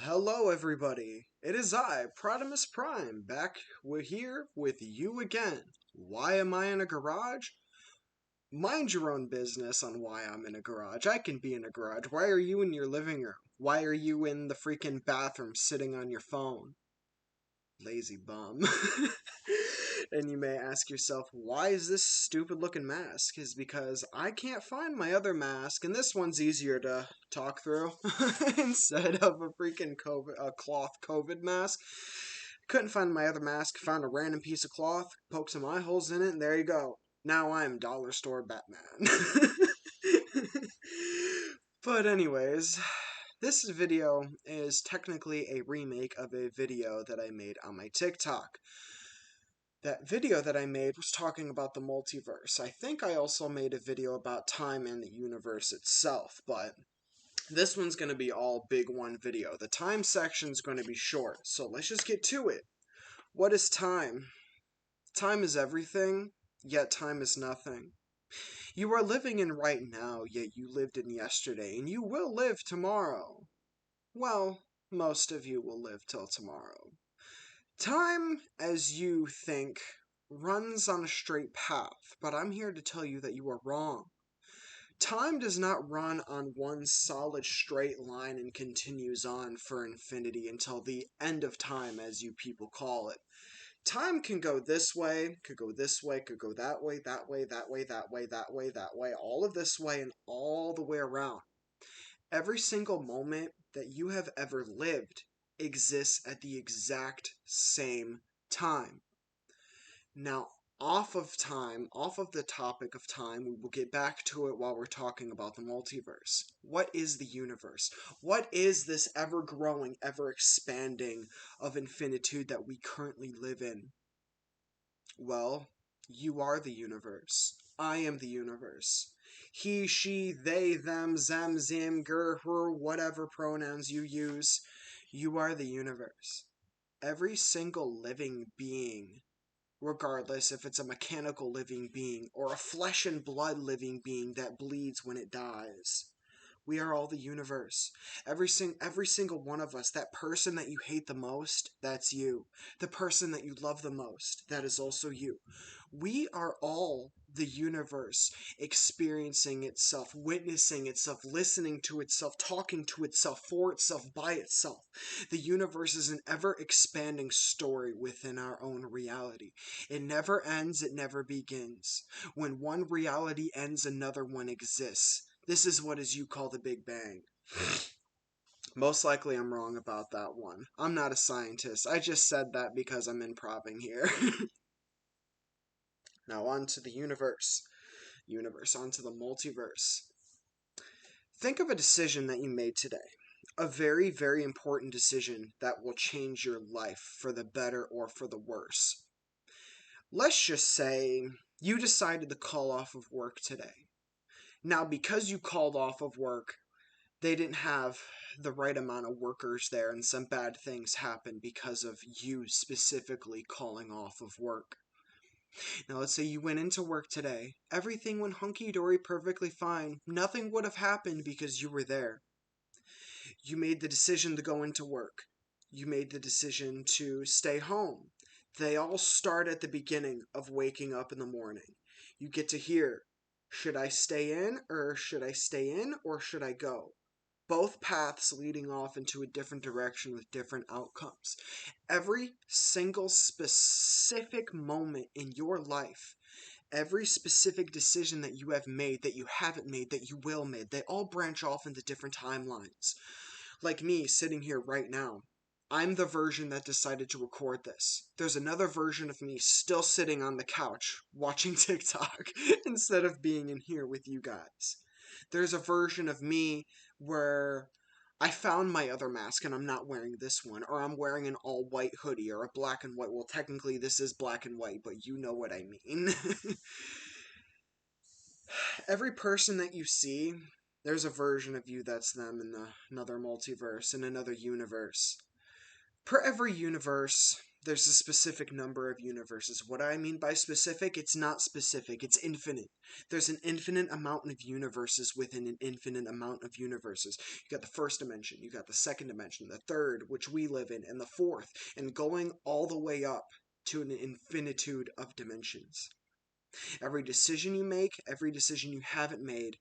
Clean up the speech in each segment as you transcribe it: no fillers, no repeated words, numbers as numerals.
Hello, everybody. It is I, Prodimus Prime, back here with you again. Why am I in a garage? Mind your own business on why I'm in a garage. I can be in a garage. Why are you in your living room? Why are you in the freaking bathroom sitting on your phone? Lazy bum. And you may ask yourself, why is this stupid looking mask? Is because I can't find my other mask, and this one's easier to talk through instead of a freaking cloth COVID mask. Couldn't find my other mask, found a random piece of cloth, poked some eye holes in it, and there you go. Now I'm dollar store Batman. But anyways, this video is technically a remake of a video that I made on my TikTok. That video that I made was talking about the multiverse. I think I also made a video about time and the universe itself, but this one's going to be all big one video. The time section's going to be short, so let's just get to it. What is time? Time is everything, yet time is nothing. You are living in right now, yet you lived in yesterday, and you will live tomorrow. Well, most of you will live till tomorrow. Time, as you think, runs on a straight path, but I'm here to tell you that you are wrong. Time does not run on one solid straight line and continues on for infinity until the end of time, as you people call it. Time can go this way, could go this way, could go that way, that way, that way, that way, that way, that way, all of this way, and all the way around. Every single moment that you have ever lived exists at the exact same time. Now, off of the topic of time, we will get back to it while we're talking about the multiverse. What is the universe? What is this ever-growing, ever-expanding of infinitude that we currently live in? Well, you are the universe. I am the universe. He, she, they, them, zem, zim, ger, her, whatever pronouns you use, you are the universe. Every single living being, regardless if it's a mechanical living being or a flesh and blood living being that bleeds when it dies. We are all the universe. Every single one of us. That person that you hate the most, that's you. The person that you love the most, that is also you. We are all the universe, experiencing itself, witnessing itself, listening to itself, talking to itself, for itself, by itself. The universe is an ever-expanding story within our own reality. It never ends, it never begins. When one reality ends, another one exists. This is what is you call the Big Bang. Most likely I'm wrong about that one. I'm not a scientist. I just said that because I'm improving here. Now on to the universe. On to the multiverse. Think of a decision that you made today. A very, very important decision that will change your life for the better or for the worse. Let's just say you decided to call off of work today. Now, because you called off of work, they didn't have the right amount of workers there, and some bad things happened because of you specifically calling off of work. Now, let's say you went into work today. Everything went hunky-dory, perfectly fine. Nothing would have happened because you were there. You made the decision to go into work. You made the decision to stay home. They all start at the beginning of waking up in the morning. You get to hear, should I stay in, or should I go? Both paths leading off into a different direction with different outcomes. Every single specific moment in your life, every specific decision that you have made, that you haven't made, that you will make, they all branch off into different timelines. Like me sitting here right now. I'm the version that decided to record this. There's another version of me still sitting on the couch watching TikTok instead of being in here with you guys. There's a version of me where I found my other mask and I'm not wearing this one, or I'm wearing an all-white hoodie or a black and white. Well, technically this is black and white, but you know what I mean. Every person that you see, there's a version of you that's them in another multiverse, in another universe. Per every universe, There's a specific number of universes. What do I mean by specific? It's not specific, it's infinite. There's an infinite amount of universes within an infinite amount of universes. You got the first dimension, you got the second dimension, the third, which we live in, and the fourth, and going all the way up to an infinitude of dimensions. Every decision you make, every decision you haven't made,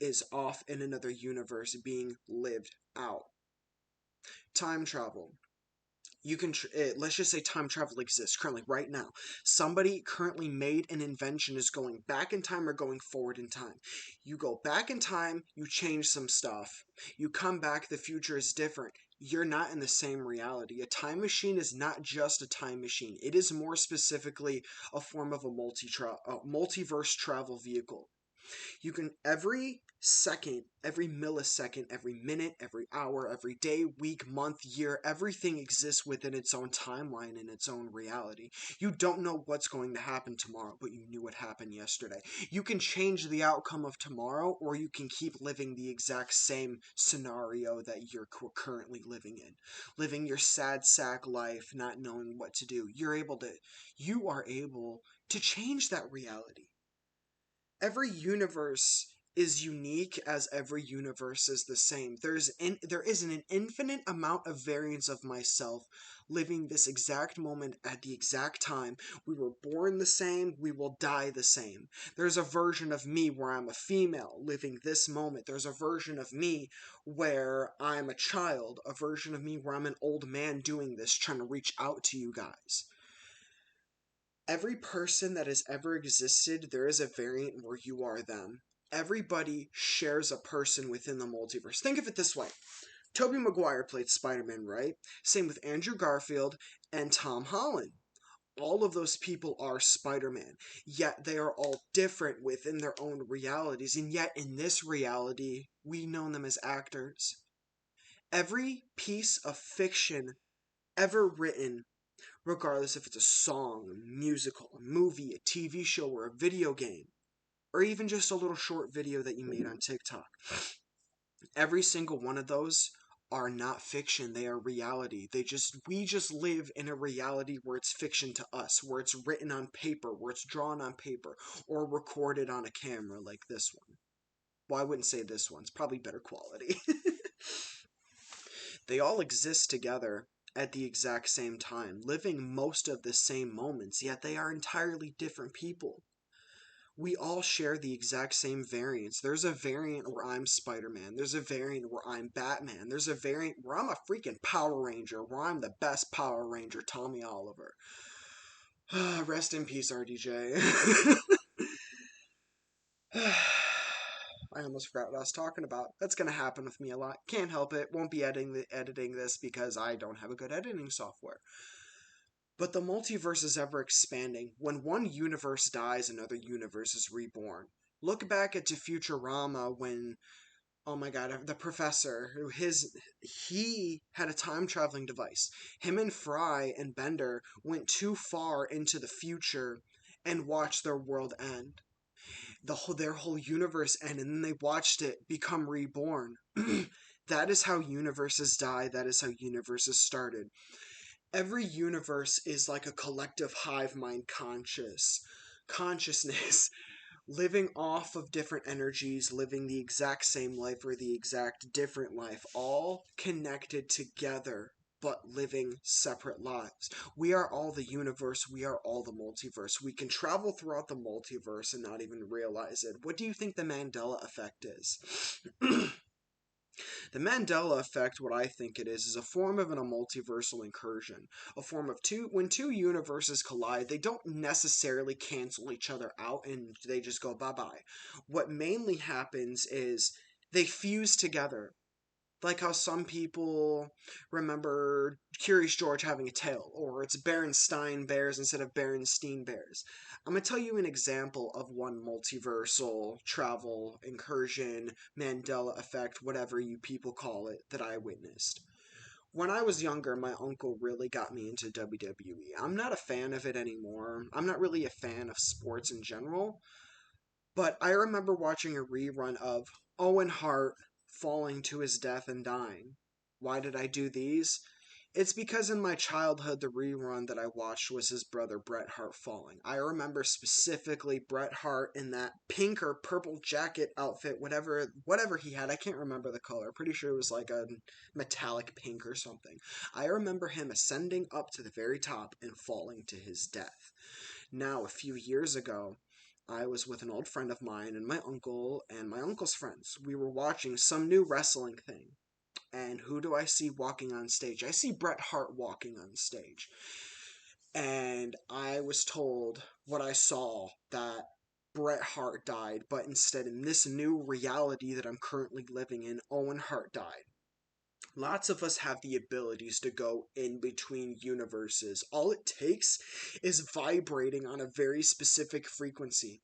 is off in another universe being lived out. Time travel. You can let's just say time travel exists currently right now. Somebody currently made an invention is going back in time or going forward in time. You go back in time, you change some stuff, you come back, the future is different. You're not in the same reality. A time machine is not just a time machine. It is more specifically a form of a multiverse travel vehicle. You can every second, every millisecond, every minute, every hour, every day, week, month, year, everything exists within its own timeline and its own reality. You don't know what's going to happen tomorrow, but you knew what happened yesterday. You can change the outcome of tomorrow, or you can keep living the exact same scenario that you're currently living in. Living your sad sack life, not knowing what to do. You are able to change that reality. Every universe is unique as every universe is the same. There is an infinite amount of variance of myself living this exact moment at the exact time. We were born the same, we will die the same. There's a version of me where I'm a female living this moment. There's a version of me where I'm a child, a version of me where I'm an old man doing this, trying to reach out to you guys. Every person that has ever existed, there is a variant where you are them. Everybody shares a person within the multiverse. Think of it this way. Tobey Maguire played Spider-Man, right? Same with Andrew Garfield and Tom Holland. All of those people are Spider-Man, yet they are all different within their own realities, and yet in this reality, we know them as actors. Every piece of fiction ever written, regardless if it's a song, a musical, a movie, a TV show, or a video game, or even just a little short video that you made on TikTok. Every single one of those are not fiction, they are reality. We just live in a reality where it's fiction to us, where it's written on paper, where it's drawn on paper, or recorded on a camera like this one. Well, I wouldn't say this one, it's probably better quality. They all exist together at the exact same time, living most of the same moments, yet they are entirely different people. We all share the exact same variants. There's a variant where I'm Spider-Man. There's a variant where I'm Batman. There's a variant where I'm a freaking Power Ranger, where I'm the best Power Ranger, Tommy Oliver. Rest in peace, RDJ. I almost forgot what I was talking about. That's going to happen with me a lot. Can't help it. Won't be editing this because I don't have a good editing software. But the multiverse is ever expanding. When one universe dies, another universe is reborn. Look back at Futurama when, oh my god, the professor, he had a time traveling device. Him and Fry and Bender went too far into the future and watched their world end. Their whole universe end, and then they watched it become reborn. That is how universes die. That is how universes started. Every universe is like a collective hive mind consciousness living off of different energies, living the exact same life or the exact different life, all connected together but living separate lives. We are all the universe, we are all the multiverse. We can travel throughout the multiverse and not even realize it. What do you think the Mandela effect is? The Mandela effect, what I think it is a form of a multiversal incursion. A form of when two universes collide, they don't necessarily cancel each other out and they just go bye-bye. What mainly happens is they fuse together. Like how some people remember Curious George having a tail, or it's Berenstein Bears instead of Berenstein Bears. I'm going to tell you an example of one multiversal travel, incursion, Mandela effect, whatever you people call it, that I witnessed. When I was younger, my uncle really got me into WWE. I'm not a fan of it anymore. I'm not really a fan of sports in general, but I remember watching a rerun of Owen Hart falling to his death and dying. Why did I do these? It's because in my childhood, the rerun that I watched was his brother Bret Hart falling. I remember specifically Bret Hart in that pink or purple jacket outfit, whatever he had. I can't remember the color. Pretty sure it was like a metallic pink or something. I remember him ascending up to the very top and falling to his death. Now, a few years ago, I was with an old friend of mine and my uncle's friends. We were watching some new wrestling thing. And who do I see walking on stage? I see Bret Hart walking on stage. And I was told what I saw, that Bret Hart died, but instead in this new reality that I'm currently living in, Owen Hart died. Lots of us have the abilities to go in between universes. All it takes is vibrating on a very specific frequency.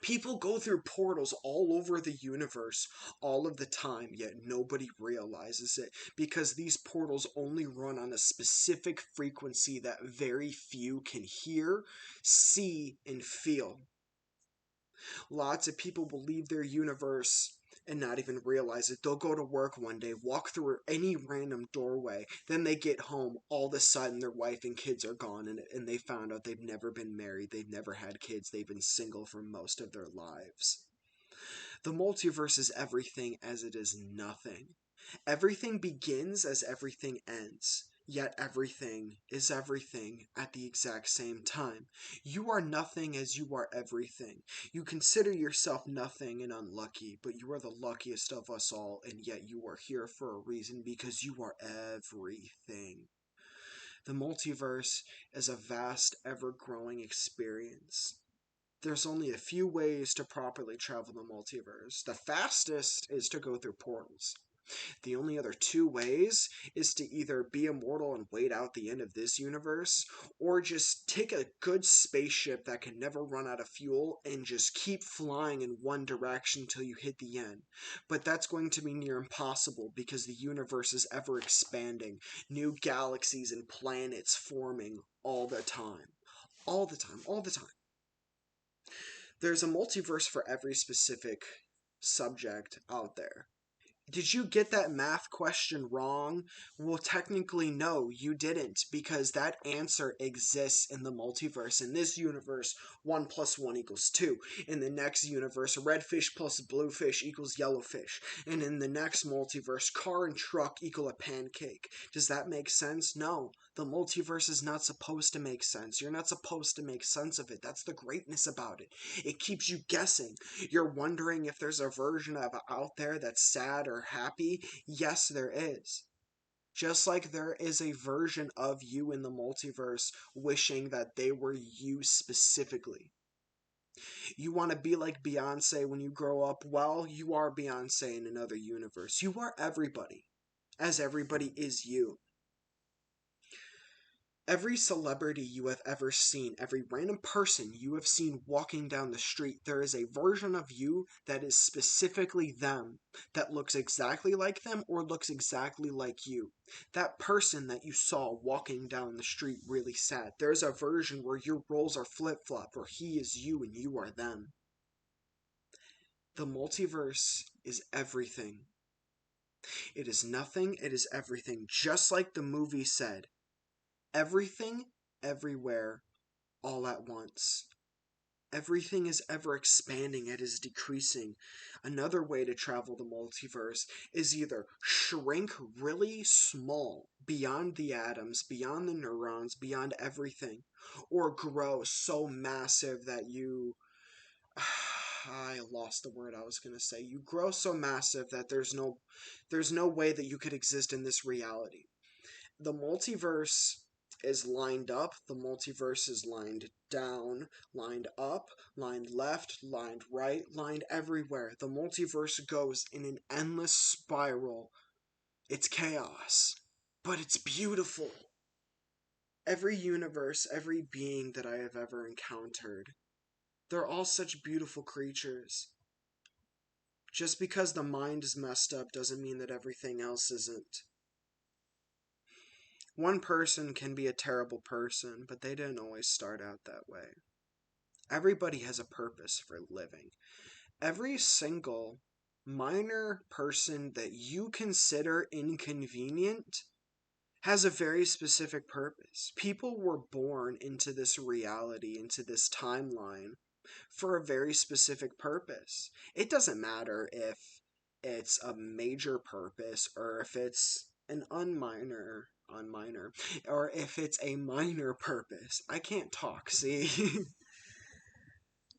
People go through portals all over the universe all of the time, yet nobody realizes it because these portals only run on a specific frequency that very few can hear, see, and feel. Lots of people will leave their universe and not even realize it. They'll go to work one day, walk through any random doorway, then they get home, all of a sudden their wife and kids are gone, and they found out they've never been married, they've never had kids, they've been single for most of their lives. The multiverse is everything as it is nothing. Everything begins as everything ends. Yet everything is everything at the exact same time. You are nothing as you are everything. You consider yourself nothing and unlucky, but you are the luckiest of us all, and yet you are here for a reason because you are everything. The multiverse is a vast, ever-growing experience. There's only a few ways to properly travel the multiverse. The fastest is to go through portals. The only other two ways is to either be immortal and wait out the end of this universe, or just take a good spaceship that can never run out of fuel and just keep flying in one direction till you hit the end. But that's going to be near impossible because the universe is ever expanding, new galaxies and planets forming all the time. All the time, all the time. There's a multiverse for every specific subject out there. Did you get that math question wrong? Well, technically, no, you didn't, because that answer exists in the multiverse. In this universe, 1 plus 1 equals 2. In the next universe, red fish plus blue fish equals yellow fish. And in the next multiverse, car and truck equal a pancake. Does that make sense? No. The multiverse is not supposed to make sense. You're not supposed to make sense of it. That's the greatness about it. It keeps you guessing. You're wondering if there's a version of out there that's sad or happy. Yes, there is. Just like there is a version of you in the multiverse wishing that they were you specifically. You want to be like Beyonce when you grow up? Well, you are Beyonce in another universe. You are everybody, as everybody is you. Every celebrity you have ever seen, every random person you have seen walking down the street, there is a version of you that is specifically them, that looks exactly like them or looks exactly like you. That person that you saw walking down the street really sad, there's a version where your roles are flip-flop, where he is you and you are them. The multiverse is everything. It is nothing, it is everything, just like the movie said. Everything, everywhere, all at once. Everything is ever expanding, it is decreasing. Another way to travel the multiverse is either shrink really small, beyond the atoms, beyond the neurons, beyond everything, or grow so massive that you... I lost the word I was going to say. You grow so massive that there's no way that you could exist in this reality. The multiverse is lined up, the multiverse is lined down, lined up, lined left, lined right, lined everywhere. The multiverse goes in an endless spiral. It's chaos, but it's beautiful. Every universe, every being that I have ever encountered, they're all such beautiful creatures. Just because the mind is messed up doesn't mean that everything else isn't. One person can be a terrible person, but they didn't always start out that way. Everybody has a purpose for living. Every single minor person that you consider inconvenient has a very specific purpose. People were born into this reality, into this timeline, for a very specific purpose. It doesn't matter if it's a major purpose or if it's an unminor, or if it's a minor purpose. I can't talk, see?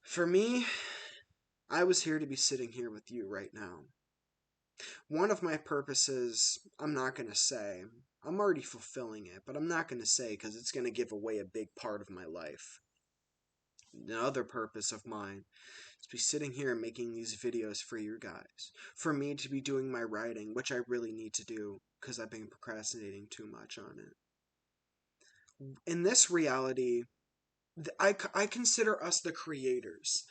For me, I was here to be sitting here with you right now. One of my purposes, I'm not going to say. I'm already fulfilling it, but I'm not going to say because it's going to give away a big part of my life. Another purpose of mine is to be sitting here and making these videos for you guys. For me to be doing my writing, which I really need to do because I've been procrastinating too much on it. In this reality, I consider us the creators.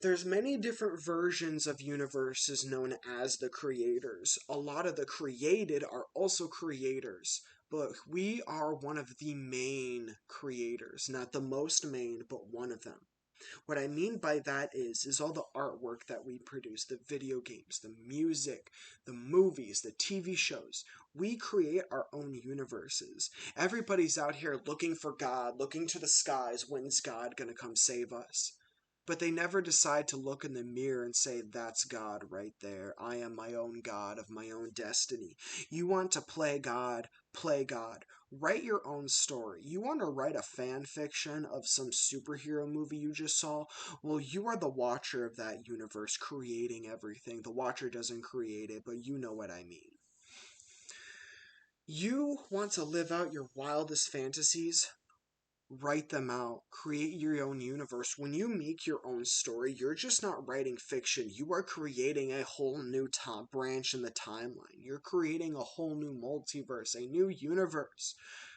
There's many different versions of universes known as the creators. A lot of the created are also creators, but we are one of the main creators. Not the most main, but one of them. What I mean by that is all the artwork that we produce, the video games, the music, the movies, the TV shows. We create our own universes. Everybody's out here looking for God, looking to the skies. When's God gonna come save us? But they never decide to look in the mirror and say, that's God right there. I am my own God of my own destiny. You want to play God, play God. Write your own story. You want to write a fan fiction of some superhero movie you just saw? Well, you are the watcher of that universe creating everything. The watcher doesn't create it, but you know what I mean. You want to live out your wildest fantasies? Write them out. Create your own universe. When you make your own story, you're just not writing fiction. You are creating a whole new top branch in the timeline. You're creating a whole new multiverse, a new universe.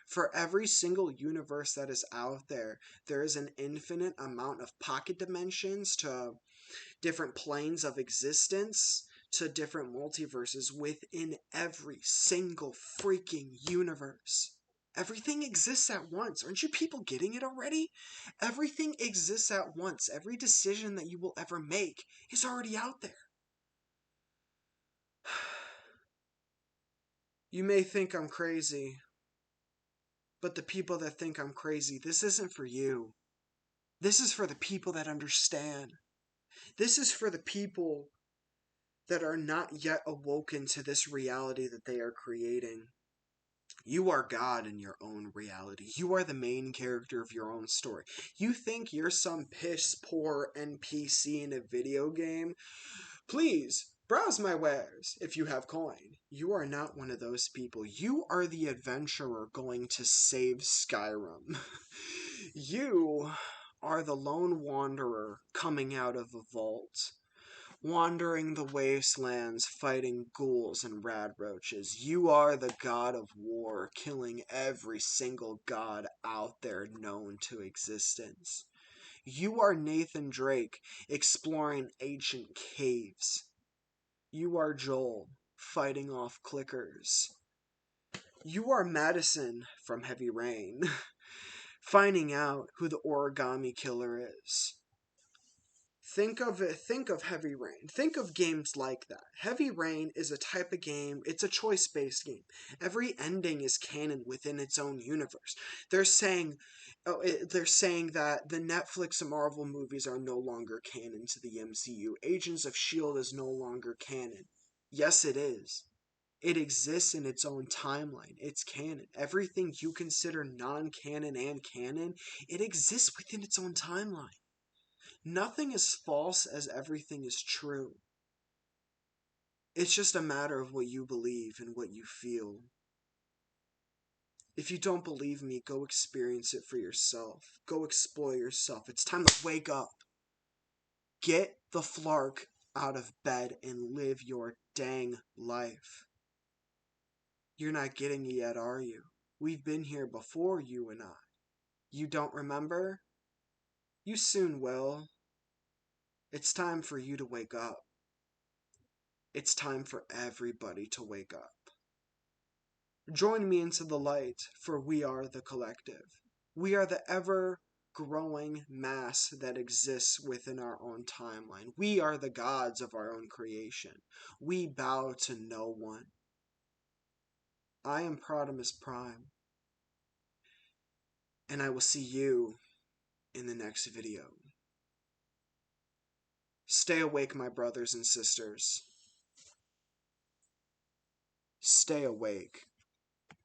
For every single universe that is out there, there is an infinite amount of pocket dimensions to different planes of existence to different multiverses within every single freaking universe. Everything exists at once. Aren't you people getting it already? Everything exists at once. Every decision that you will ever make is already out there. You may think I'm crazy, but the people that think I'm crazy, this isn't for you. This is for the people that understand. This is for the people that are not yet awoken to this reality that they are creating. You are God in your own reality. You are the main character of your own story. You think you're some piss poor NPC in a video game? Please, browse my wares if you have coin. You are not one of those people. You are the adventurer going to save Skyrim. You are the lone wanderer coming out of a vault, wandering the wastelands, fighting ghouls and rad roaches. You are the god of war, killing every single god out there known to existence. You are Nathan Drake, exploring ancient caves. You are Joel, fighting off clickers. You are Madison from Heavy Rain, finding out who the origami killer is. Think of Heavy Rain. Think of games like that. Heavy Rain is a type of game, it's a choice-based game. Every ending is canon within its own universe. They're saying that the Netflix Marvel movies are no longer canon to the MCU. Agents of S.H.I.E.L.D. is no longer canon. Yes, it is. It exists in its own timeline. It's canon. Everything you consider non-canon and canon, it exists within its own timeline. Nothing is false as everything is true. It's just a matter of what you believe and what you feel. If you don't believe me, go experience it for yourself. Go explore yourself. It's time to wake up. Get the flark out of bed and live your dang life. You're not getting it yet, are you? We've been here before, you and I. You don't remember? You soon will. It's time for you to wake up. It's time for everybody to wake up. Join me into the light, for we are the collective. We are the ever-growing mass that exists within our own timeline. We are the gods of our own creation. We bow to no one. I am Prodimus Prime, and I will see you in the next video. Stay awake, my brothers and sisters. Stay awake.